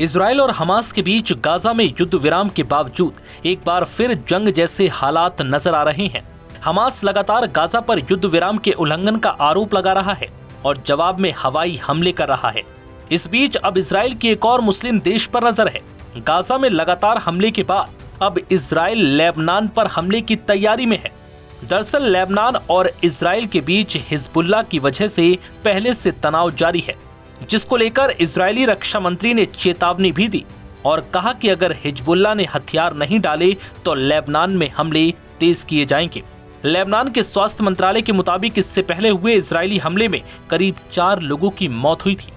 Israel और Hamas के बीच Gaza में युद्ध विराम के बावजूद एक बार फिर जंग जैसे हालात नजर आ रहे हैं। हमास लगातार गाजा पर युद्ध विराम के उल्लंघन का आरोप लगा रहा है और जवाब में हवाई हमले कर रहा है। इस बीच अब इजराइल की एक और मुस्लिम देश पर नजर है। गाजा में लगातार हमले के बाद अब इजराइल लेबनान पर हमले की तैयारी में है। दरअसल लेबनान और इजराइल के बीच हिजबुल्लाह की वजह से पहले से तनाव जारी है, जिसको लेकर इजरायली रक्षा मंत्री ने चेतावनी भी दी और कहा कि अगर हिजबुल्लाह ने हथियार नहीं डाले तो लेबनान में हमले तेज किए जाएंगे। लेबनान के स्वास्थ्य मंत्रालय के मुताबिक इससे पहले हुए इजरायली हमले में करीब 4 लोगों की मौत हुई थी।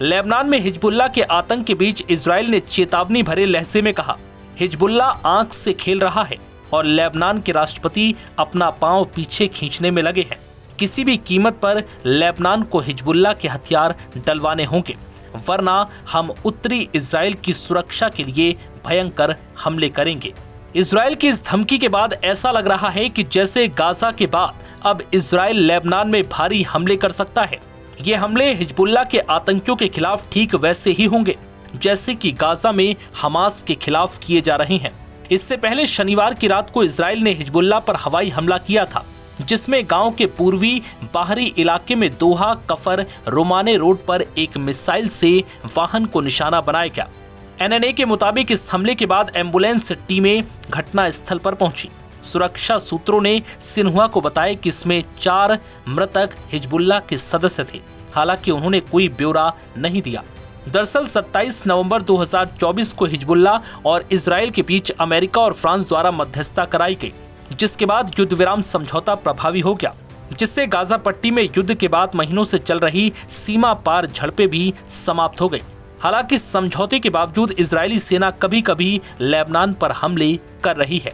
लेबनान में हिजबुल्लाह के आतंक के बीच इजराइल ने चेतावनी भरे लहजे में कहा, हिजबुल्लाह आंख से खेल रहा है और लेबनान के राष्ट्रपति अपना पांव पीछे खींचने में लगे हैं। किसी भी कीमत पर लेबनान को हिजबुल्लाह के हथियार डलवाने होंगे, वरना हम उत्तरी इजराइल की सुरक्षा के लिए भयंकर हमले करेंगे। इजराइल की इस धमकी के बाद ऐसा लग रहा है कि जैसे गाजा के बाद अब इजराइल लेबनान में भारी हमले कर सकता है। ये हमले हिजबुल्लाह के आतंकियों के खिलाफ ठीक वैसे ही होंगे जैसे कि गाजा में हमास के खिलाफ किए जा रहे हैं। इससे पहले शनिवार की रात को इजराइल ने हिजबुल्लाह पर हवाई हमला किया था, जिसमें गांव के पूर्वी बाहरी इलाके में दोहा कफर रोमाने रोड पर एक मिसाइल से वाहन को निशाना बनाया गया। एनएनए के मुताबिक इस हमले के बाद एम्बुलेंस टीमें घटना स्थल पर पहुंची। सुरक्षा सूत्रों ने सिन्हुआ को बताया कि इसमें 4 मृतक हिजबुल्लाह के सदस्य थे। हालांकि उन्होंने कोई ब्यौरा नहीं दिया। दरअसल 27 नवंबर 2024 को हिजबुल्लाह और इजराइल के बीच अमेरिका और फ्रांस द्वारा मध्यस्थता कराई गई, जिसके बाद युद्ध विराम समझौता प्रभावी हो गया, जिससे गाजा पट्टी में युद्ध के बाद महीनों से चल रही सीमा पार झड़पें भी समाप्त हो गई। हालांकि समझौते के बावजूद इजरायली सेना कभी कभी लेबनान पर हमले कर रही है,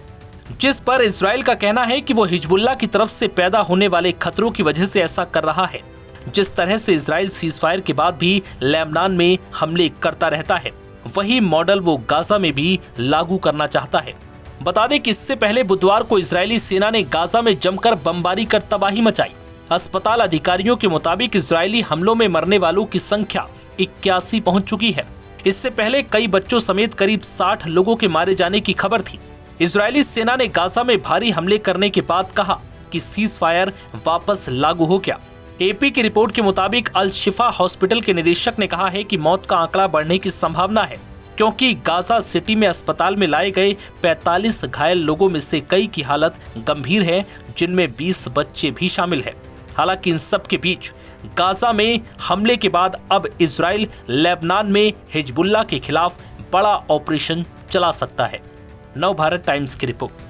जिस पर इजराइल का कहना है कि वो हिजबुल्लाह की तरफ से पैदा होने वाले खतरों की वजह से ऐसा कर रहा है। जिस तरह से इजराइल सीजफायर के बाद भी लेबनान में हमले करता रहता है, वही मॉडल वो गाजा में भी लागू करना चाहता है। बता दें कि इससे पहले बुधवार को इजरायली सेना ने गाजा में जमकर बमबारी कर तबाही मचाई। अस्पताल अधिकारियों के मुताबिक इजरायली हमलों में मरने वालों की संख्या 81 पहुंच चुकी है। इससे पहले कई बच्चों समेत करीब 60 लोगों के मारे जाने की खबर थी। इजरायली सेना ने गाजा में भारी हमले करने के बाद कहा कि सीज फायर वापस लागू हो गया। एपी की रिपोर्ट के मुताबिक अल शिफा हॉस्पिटल के निदेशक ने कहा है कि मौत का आंकड़ा बढ़ने की संभावना है, क्योंकि गाजा सिटी में अस्पताल में लाए गए 45 घायल लोगों में से कई की हालत गंभीर है, जिनमें 20 बच्चे भी शामिल हैं। हालांकि इन सब के बीच गाजा में हमले के बाद अब इजराइल लेबनान में हिजबुल्लाह के खिलाफ बड़ा ऑपरेशन चला सकता है। नव भारत टाइम्स की रिपोर्ट।